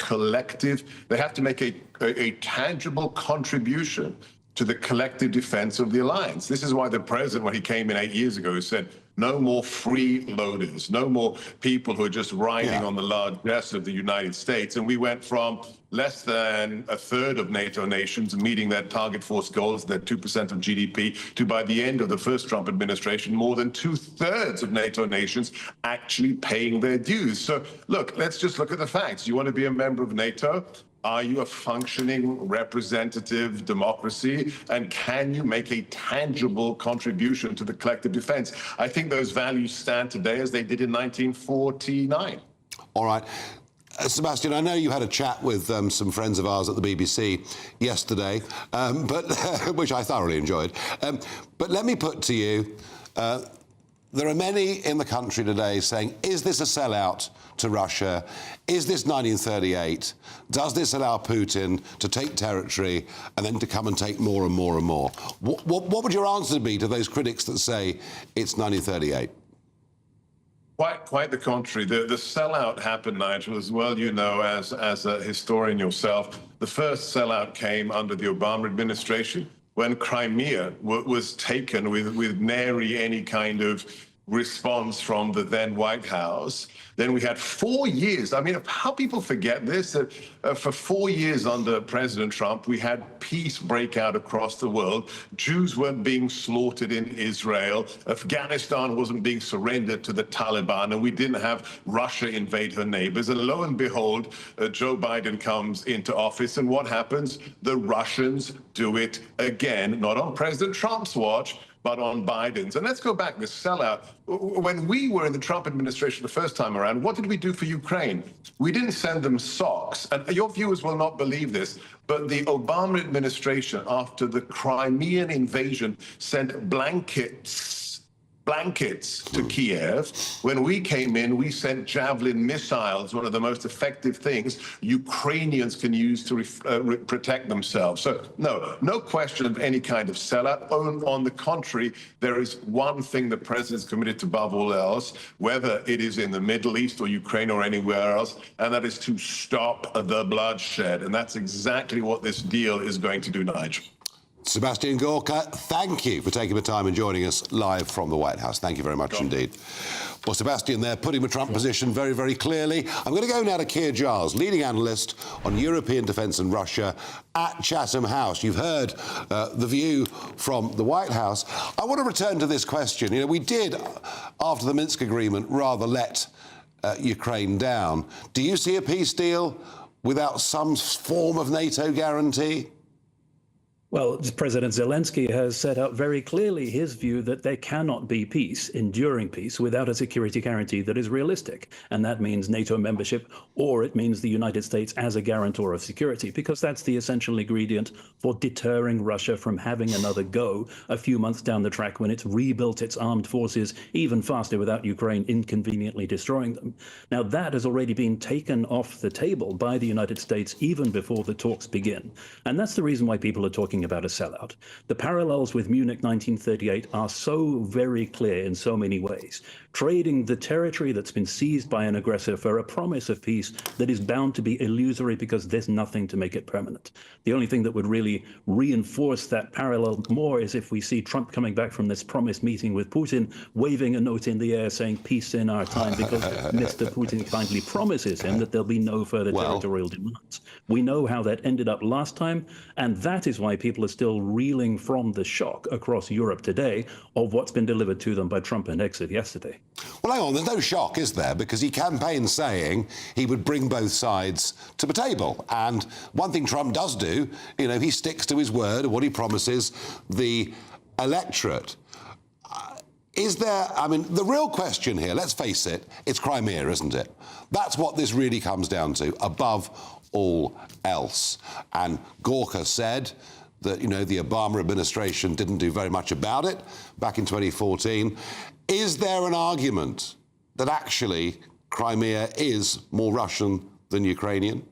tangible contribution to the collective defense of the alliance. This is why the president, when he came in 8 years ago, said, no more freeloaders, no more people who are just riding on the largesse of the United States. And we went from less than a third of NATO nations meeting their target force goals, their 2% of GDP, to by the end of the first Trump administration, more than 2/3 of NATO nations actually paying their dues. So look, let's just look at the facts. You want to be a member of NATO? Are you a functioning representative democracy? And can you make a tangible contribution to the collective defense? I think those values stand today as they did in 1949. All right. Sebastian, I know you had a chat with some friends of ours at the BBC yesterday, which I thoroughly enjoyed. But let me put to you, there are many in the country today saying, is this a sellout to Russia? Is this 1938? Does this allow Putin to take territory and then to come and take more and more and more? What would your answer be to those critics that say it's 1938? Quite the contrary. The sellout happened, Nigel, as well you know, as a historian yourself. The first sellout came under the Obama administration, when Crimea was taken with nary any kind of response from the then White House. Then we had 4 years. I mean, how people forget this, that for 4 years under President Trump, we had peace break out across the world. Jews weren't being slaughtered in Israel. Afghanistan wasn't being surrendered to the Taliban, and we didn't have Russia invade her neighbors. And lo and behold, Joe Biden comes into office, and what happens? The Russians do it again, not on President Trump's watch, but on Biden's. And let's go back, the sellout. When we were in the Trump administration the first time around, what did we do for Ukraine? We didn't send them socks. And your viewers will not believe this, but the Obama administration, after the Crimean invasion, sent blankets to Kiev. When we came in, we sent Javelin missiles, one of the most effective things Ukrainians can use to protect themselves. So no question of any kind of sellout. On the contrary, there is one thing the president's committed to above all else, whether it is in the Middle East or Ukraine or anywhere else, and that is to stop the bloodshed. And that's exactly what this deal is going to do, Nigel. Sebastian Gorka, thank you for taking the time and joining us live from the White House. Thank you very much indeed. Well, Sebastian there, putting the Trump position very, very clearly. I'm going to go now to Keir Giles, leading analyst on European defence and Russia at Chatham House. You've heard the view from the White House. I want to return to this question. You know, we did, after the Minsk agreement, rather let Ukraine down. Do you see a peace deal without some form of NATO guarantee? Well, President Zelensky has set out very clearly his view that there cannot be peace, enduring peace, without a security guarantee that is realistic. And that means NATO membership, or it means the United States as a guarantor of security, because that's the essential ingredient for deterring Russia from having another go a few months down the track when it's rebuilt its armed forces even faster without Ukraine inconveniently destroying them. Now, that has already been taken off the table by the United States even before the talks begin. And that's the reason why people are talking about a sellout. The parallels with Munich 1938 are so very clear in so many ways. Trading the territory that's been seized by an aggressor for a promise of peace that is bound to be illusory because there's nothing to make it permanent. The only thing that would really reinforce that parallel more is if we see Trump coming back from this promised meeting with Putin, waving a note in the air saying peace in our time, because Mr. Putin kindly promises him that there'll be no further territorial demands. We know how that ended up last time, and that is why people are still reeling from the shock across Europe today of what's been delivered to them by Trump and exit yesterday. Well, hang on, there's no shock, is there? Because he campaigned saying he would bring both sides to the table. And one thing Trump does do, you know, he sticks to his word of what he promises the electorate. Is there, I mean, the real question here, let's face it, it's Crimea, isn't it? That's what this really comes down to, above all else. And Gorka said that, you know, the Obama administration didn't do very much about it back in 2014. Is there an argument that actually Crimea is more Russian than Ukrainian?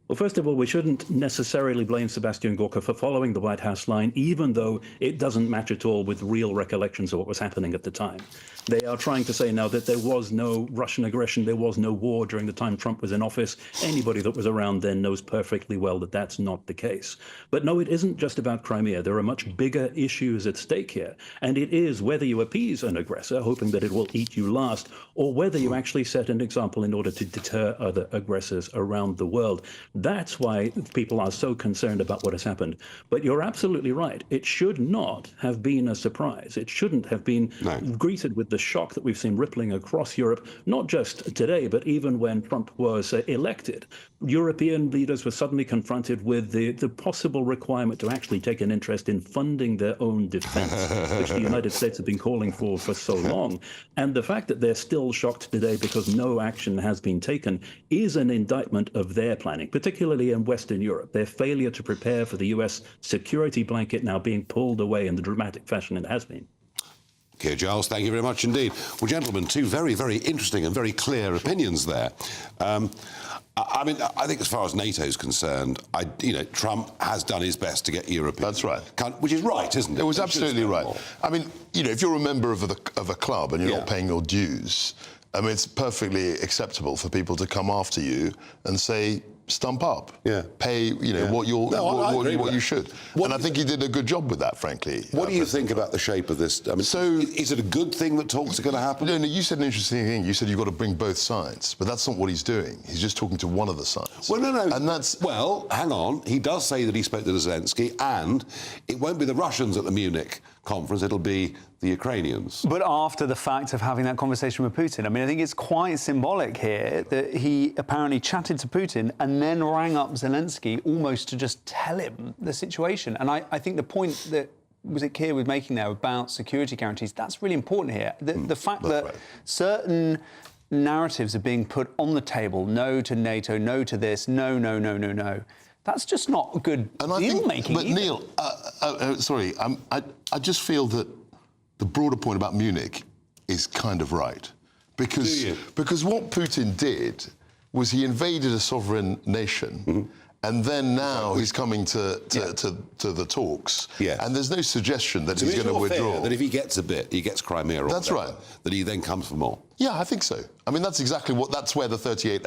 Well, first of all, we shouldn't necessarily blame Sebastian Gorka for following the White House line, even though it doesn't match at all with real recollections of what was happening at the time. They are trying to say now that there was no Russian aggression, there was no war during the time Trump was in office. Anybody that was around then knows perfectly well that that's not the case. But no, it isn't just about Crimea. There are much bigger issues at stake here. And it is whether you appease an aggressor, hoping that it will eat you last, or whether you actually set an example in order to deter other aggressors around the world. That's why people are so concerned about what has happened. But you're absolutely right. It should not have been a surprise. It shouldn't have been greeted with the shock that we've seen rippling across Europe, not just today, but even when Trump was elected. European leaders were suddenly confronted with the possible requirement to actually take an interest in funding their own defense, which the United States have been calling for so long. And the fact that they're still shocked today because no action has been taken is an indictment of their planning, particularly in Western Europe. Their failure to prepare for the US security blanket now being pulled away in the dramatic fashion it has been. Okay, Giles, thank you very much indeed. Well, gentlemen, two very, very interesting and very clear opinions there. I mean, I think as far as NATO's concerned, Trump has done his best to get Europe. That's right. Which is right, isn't it? It was absolutely right. I mean, if you're a member of a club and you're not paying your dues, I mean, it's perfectly acceptable for people to come after you and say, stump up. Yeah. Pay, what you should. And I think he did a good job with that, frankly. What do you think about the shape of this? I mean, is it a good thing that talks are going to happen? No, you said an interesting thing. You said you've got to bring both sides, but that's not what he's doing. He's just talking to one of the sides. Well, no. And that's... Well, hang on. He does say that he spoke to Zelensky, and it won't be the Russians at the Munich conference, it'll be the Ukrainians. But after the fact of having that conversation with Putin, I mean, I think it's quite symbolic here that he apparently chatted to Putin and then rang up Zelensky almost to just tell him the situation. And I think the point that Keir was making there about security guarantees, that's really important here. The fact that certain narratives are being put on the table, no to NATO, no to this, no. That's just not good deal-making. But Neil, sorry, I just feel that the broader point about Munich is kind of right. Because what Putin did was he invaded a sovereign nation, and then now he's coming to the talks. Yeah. And there's no suggestion that he's going to withdraw. That if he gets a bit, he gets Crimea or That's whatever, right. that he then comes for more. Yeah, I think so. I mean, that's exactly that's where the 1938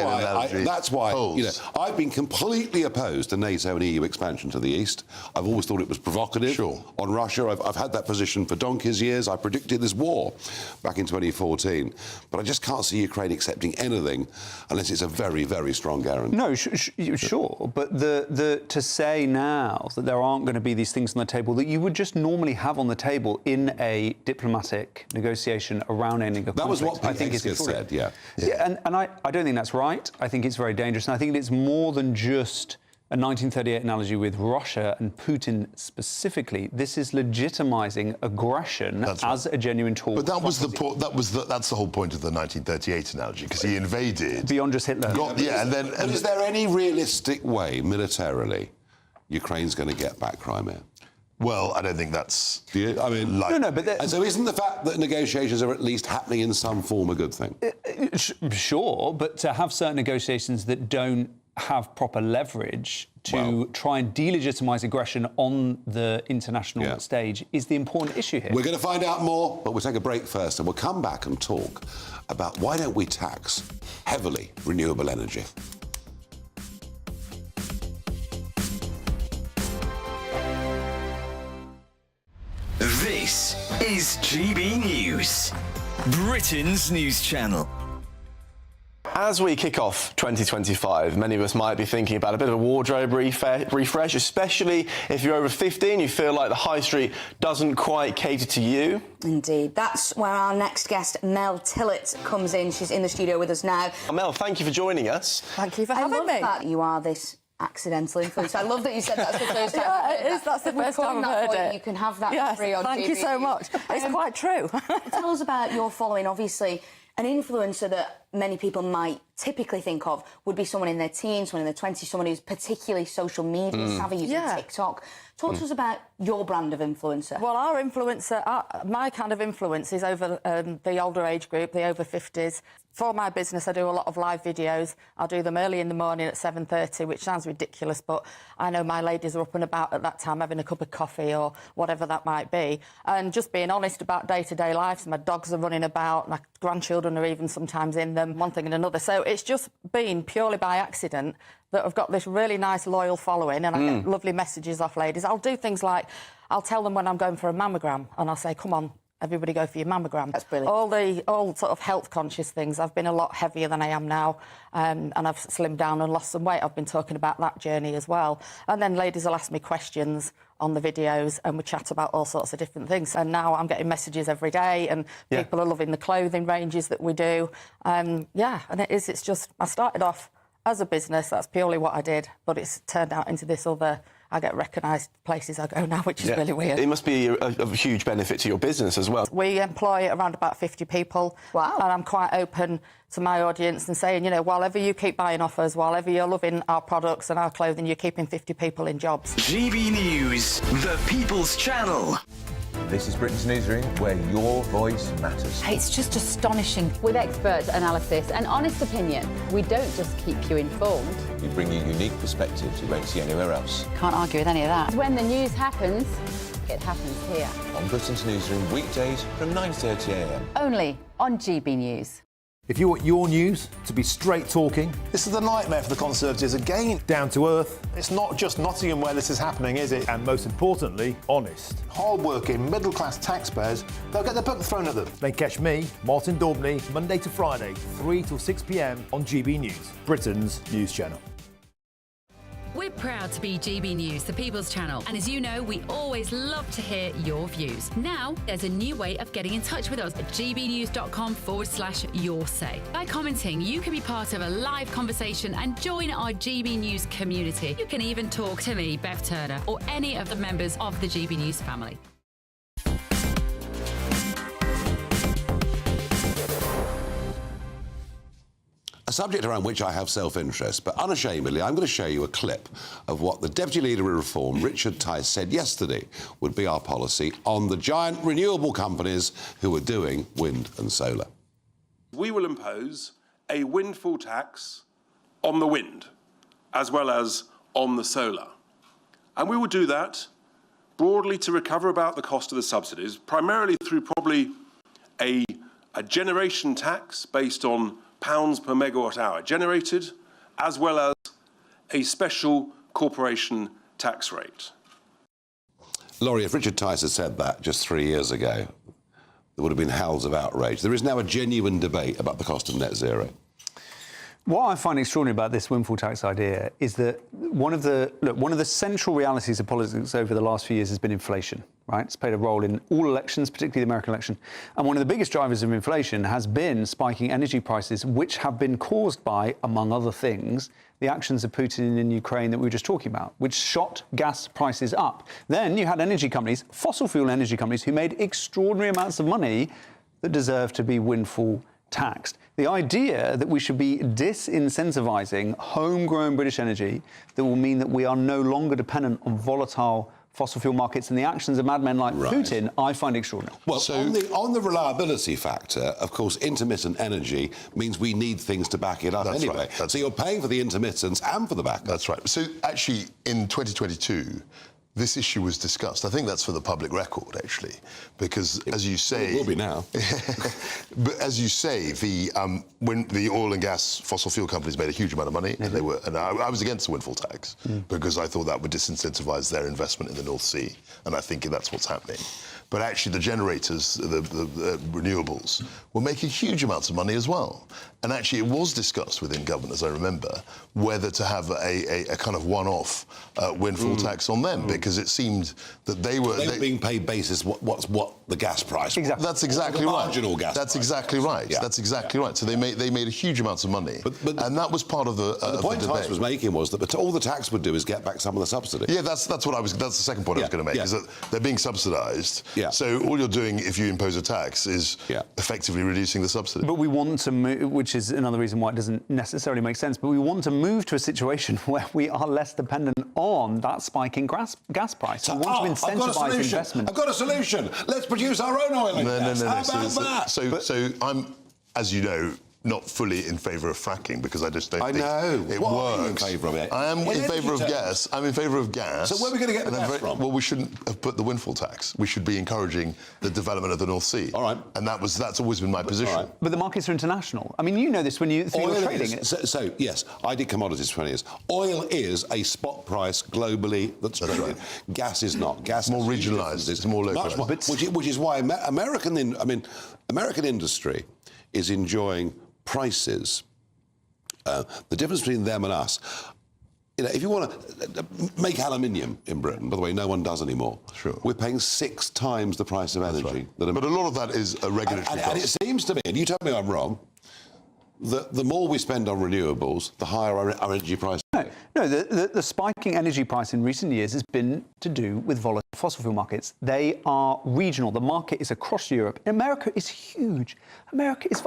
analogy That's why, holds. I've been completely opposed to NATO and EU expansion to the east. I've always thought it was provocative on Russia. I've had that position for donkey's years. I predicted this war back in 2014. But I just can't see Ukraine accepting anything unless it's a very, very strong guarantee. No, sure. But to say now that there aren't going to be these things on the table that you would just normally have on the table in a diplomatic negotiation around ending a conflict. That was what I think is said, yeah. And I don't think that's right. I think it's very dangerous. And I think it's more than just a 1938 analogy with Russia and Putin specifically. This is legitimising aggression as a genuine tool. But that was the point. That's the whole point of the 1938 analogy, because he invaded beyond just Hitler. But is there any realistic way militarily Ukraine's going to get back Crimea? Well, I don't think that's... I mean... No, but... And so isn't the fact that negotiations are at least happening in some form a good thing? Sure, but to have certain negotiations that don't have proper leverage to try and delegitimise aggression on the international stage is the important issue here. We're going to find out more, but we'll take a break first, and we'll come back and talk about why don't we tax heavily renewable energy. This is GB News, Britain's news channel. As we kick off 2025, many of us might be thinking about a bit of a wardrobe refresh, especially if you're over 50 and you feel like the high street doesn't quite cater to you. Indeed. That's where our next guest, Mel Tillett, comes in. She's in the studio with us now. Mel, thank you for joining us. Thank you for having me. That you are this accidental influencer. I love that you said that's the first time. Yeah, it is. That's the first time I've heard it. You can have that for free on thank GB. you so much. It's quite true. Tell us about your following. Obviously, an influencer that many people might typically think of would be someone in their teens, someone in their 20s, someone who's particularly social media savvy, using TikTok. Talk to us about your brand of influencer. Well, our influencer, my kind of influence is over the older age group, the over 50s. For my business, I do a lot of live videos. I'll do them early in the morning at 7:30, which sounds ridiculous, but I know my ladies are up and about at that time having a cup of coffee or whatever that might be. And just being honest about day-to-day life. So my dogs are running about, my grandchildren are even sometimes in them, one thing and another. So it's just been purely by accident that I've got this really nice, loyal following, and I get lovely messages off ladies. I'll do things like, I'll tell them when I'm going for a mammogram, and I'll say, come on, everybody go for your mammogram. That's brilliant. All sort of health-conscious things. I've been a lot heavier than I am now, and I've slimmed down and lost some weight. I've been talking about that journey as well. And then ladies will ask me questions on the videos, and we chat about all sorts of different things. And now I'm getting messages every day, and people are loving the clothing ranges that we do. And it's just, I started off As a business, that's purely what I did, but it's turned out into this other... I get recognised places I go now, which is really weird. It must be of huge benefit to your business as well. We employ around about 50 people. Wow. And I'm quite open to my audience and saying, you know, while you keep buying off us, while you're loving our products and our clothing, you're keeping 50 people in jobs. GB News, the People's Channel. This is Britain's Newsroom, where your voice matters. It's just astonishing. With expert analysis and honest opinion, we don't just keep you informed. We bring you unique perspectives you won't see anywhere else. Can't argue with any of that. When the news happens, it happens here. On Britain's Newsroom, weekdays from 9:30 a.m. Only on GB News. If you want your news to be straight talking... This is a nightmare for the Conservatives again. Down to earth. It's not just Nottingham where this is happening, is it? And most importantly, honest. Hard-working, middle-class taxpayers, they'll get their book thrown at them. Then catch me, Martin Daubney, Monday to Friday, 3 till 6 p.m. on GB News, Britain's news channel. We're proud to be GB News, the People's Channel, and as you know, we always love to hear your views. Now, there's a new way of getting in touch with us at gbnews.com/yoursay. By commenting, you can be part of a live conversation and join our GB News community. You can even talk to me, Bev Turner, or any of the members of the GB News family. A subject around which I have self-interest, but unashamedly, I'm going to show you a clip of what the Deputy Leader of Reform, Richard Tice, said yesterday would be our policy on the giant renewable companies who are doing wind and solar. We will impose a windfall tax on the wind, as well as on the solar. And we will do that broadly to recover about the cost of the subsidies, primarily through probably a generation tax based on pounds per megawatt hour generated, as well as a special corporation tax rate. Laurie, if Richard Tice had said that just 3 years ago, there would have been howls of outrage. There is now a genuine debate about the cost of net zero. What I find extraordinary about this windfall tax idea is that one of the central realities of politics over the last few years has been inflation, right? It's played a role in all elections, particularly the American election. And one of the biggest drivers of inflation has been spiking energy prices, which have been caused by, among other things, the actions of Putin in Ukraine that we were just talking about, which shot gas prices up. Then you had energy companies, fossil fuel energy companies, who made extraordinary amounts of money that deserve to be windfall taxed. The idea that we should be disincentivising homegrown British energy that will mean that we are no longer dependent on volatile fossil fuel markets and the actions of madmen like Putin, I find extraordinary. Well, on the reliability factor, of course, intermittent energy means we need things to back it up anyway. So you're paying for the intermittence and for the backup. That's right. So actually, in 2022, this issue was discussed. I think that's for the public record, actually, because, as you say... It will be now. But as you say, when the oil and gas fossil fuel companies made a huge amount of money, and I was against the windfall tax, because I thought that would disincentivise their investment in the North Sea, and I think that's what's happening. But actually, the generators, the renewables, were making huge amounts of money as well. And actually, it was discussed within government, as I remember, whether to have a kind of one-off windfall tax on them, because it seemed that they were being paid basis what the gas price. Exactly. That's exactly right. Marginal gas. That's exactly right. Yeah. That's exactly right. So they made a huge amounts of money, and that was part of the point debate. Tice was making was that all the tax would do is get back some of the subsidy. Yeah, that's what I was. That's the second point I was going to make. Is that they're being subsidised. Yeah. So all you're doing if you impose a tax is effectively reducing the subsidy. But we want to move, which is another reason why it doesn't necessarily make sense, but we want to move to a situation where we are less dependent on that spiking gas price. We want to incentivise investment. I've got a solution. Let's produce our own oil and gas. How about that? So I'm, as you know, not fully in favour of fracking because I just don't think it What works. Are you in favour of it? I am in favour of gas. I'm in favour of gas. So where are we going to get the gas from? Well, we shouldn't have put the windfall tax. We should be encouraging the development of the North Sea. All right. And that's always been my position. Right. But the markets are international. I mean, you know this when you're trading it. So, yes, I did commodities 20 years. Oil is a spot price globally that's traded. Right. Gas is not. Gas is more regionalised. It's more localised. Which is why American industry is enjoying prices. The difference between them and us, if you want to make aluminium in Britain, by the way, no one does anymore. Sure. We're paying 6 times the price of energy. Right. But a lot of that is a regulatory cost. And it seems to me, and you tell me I'm wrong, the more we spend on renewables, the higher our energy price. No, the spiking energy price in recent years has been to do with volatile fossil fuel markets. They are regional. The market is across Europe. America is huge.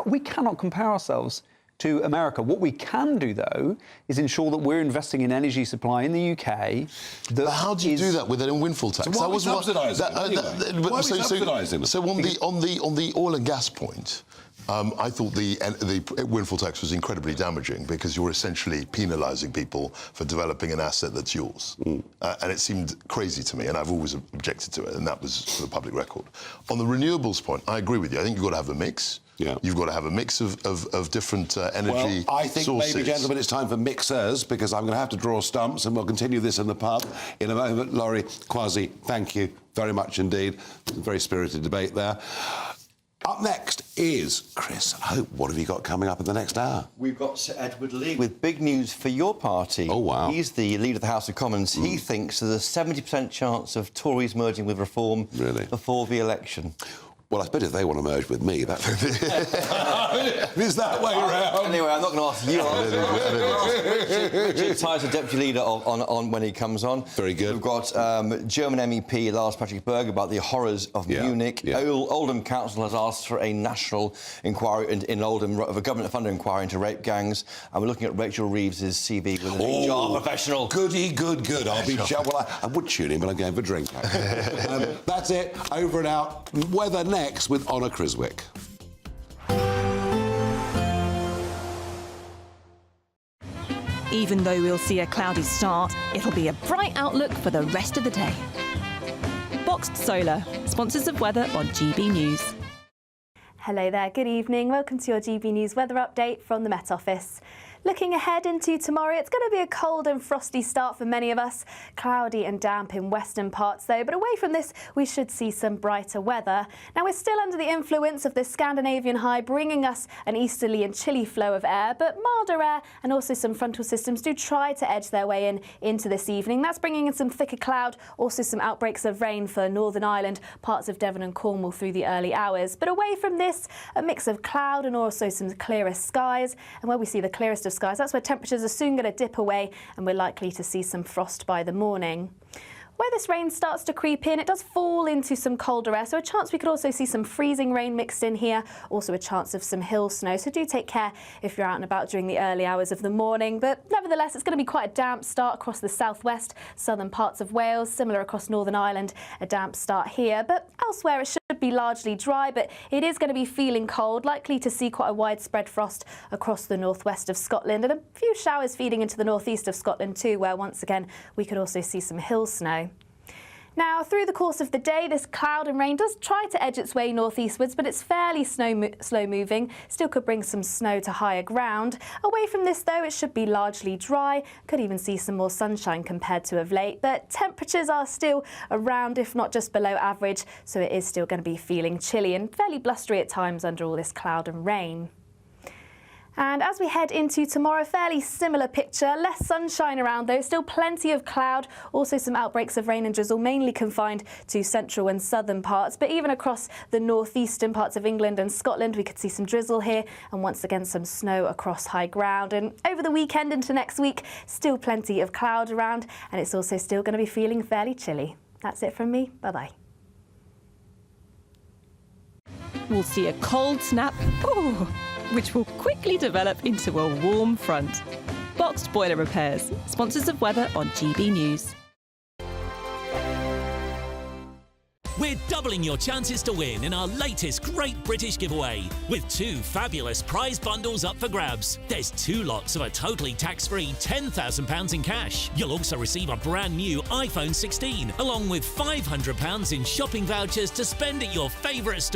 We cannot compare ourselves to America. What we can do, though, is ensure that we're investing in energy supply in the UK. But how do you do that with a windfall tax? So why are we subsidising? So on the oil and gas point, I thought the windfall tax was incredibly damaging because you're essentially penalising people for developing an asset that's yours. And it seemed crazy to me, and I've always objected to it, and that was for the public record. On the renewables point, I agree with you. I think you've got to have a mix. Yeah. You've got to have a mix of different energy sources. I think maybe, gentlemen, it's time for mixers, because I'm going to have to draw stumps, and we'll continue this in the pub in a moment. Laurie, Kwasi, thank you very much indeed. Very spirited debate there. Up next is Chris Hope. What have you got coming up in the next hour? We've got Sir Edward Lee with big news for your party. Oh, wow. He's the leader of the House of Commons. He thinks there's a 70% chance of Tories merging with Reform before the election. Well, I suppose if they want to merge with me, that's... Is that way round? Anyway, I'm not going to ask you. Richard Tice, the Deputy Leader, on when he comes on. Very good. We've got German MEP Lars Patrick Berg about the horrors of Munich. Oldham Council has asked for a national inquiry in Oldham, of a government-funded inquiry into rape gangs. And we're looking at Rachel Reeves's CV with an HR professional. Goody, good. I'll be... Well, I would tune in, but I'm going for a drink. That's it. Over and out. Weather next with Honor Criswick. Even though we'll see a cloudy start, it'll be a bright outlook for the rest of the day. Boxed Solar, sponsors of weather on GB News. Hello there, good evening. Welcome to your GB News weather update from the Met Office. Looking ahead into tomorrow, it's going to be a cold and frosty start for many of us. Cloudy and damp in western parts though, but away from this we should see some brighter weather. Now we're still under the influence of the Scandinavian high, bringing us an easterly and chilly flow of air, but milder air and also some frontal systems do try to edge their way into this evening. That's bringing in some thicker cloud, also some outbreaks of rain for Northern Ireland, parts of Devon and Cornwall through the early hours. But away from this, a mix of cloud and also some clearer skies, and where we see the clearest of skies, that's where temperatures are soon going to dip away and we're likely to see some frost by the morning. Where this rain starts to creep in, it does fall into some colder air, so a chance we could also see some freezing rain mixed in here, also a chance of some hill snow, so do take care if you're out and about during the early hours of the morning. But nevertheless, it's going to be quite a damp start across the southwest, southern parts of Wales, similar across Northern Ireland, a damp start here. But elsewhere it should be largely dry, but it is going to be feeling cold, likely to see quite a widespread frost across the northwest of Scotland, and a few showers feeding into the northeast of Scotland too, where once again we could also see some hill snow. Now, through the course of the day, this cloud and rain does try to edge its way northeastwards, but it's fairly slow moving. Still could bring some snow to higher ground. Away from this, though, it should be largely dry. Could even see some more sunshine compared to of late, but temperatures are still around, if not just below average, so it is still going to be feeling chilly and fairly blustery at times under all this cloud and rain. And as we head into tomorrow, fairly similar picture. Less sunshine around though, still plenty of cloud. Also some outbreaks of rain and drizzle, mainly confined to central and southern parts. But even across the northeastern parts of England and Scotland, we could see some drizzle here and once again some snow across high ground. And over the weekend into next week, still plenty of cloud around, and it's also still going to be feeling fairly chilly. That's it from me. Bye-bye. We'll see a cold snap, which will quickly develop into a warm front. Boxed Boiler Repairs, sponsors of weather on GB News. We're doubling your chances to win in our latest Great British giveaway, with 2 fabulous prize bundles up for grabs. There's 2 lots of a totally tax-free £10,000 in cash. You'll also receive a brand new iPhone 16, along with £500 in shopping vouchers to spend at your favourite store.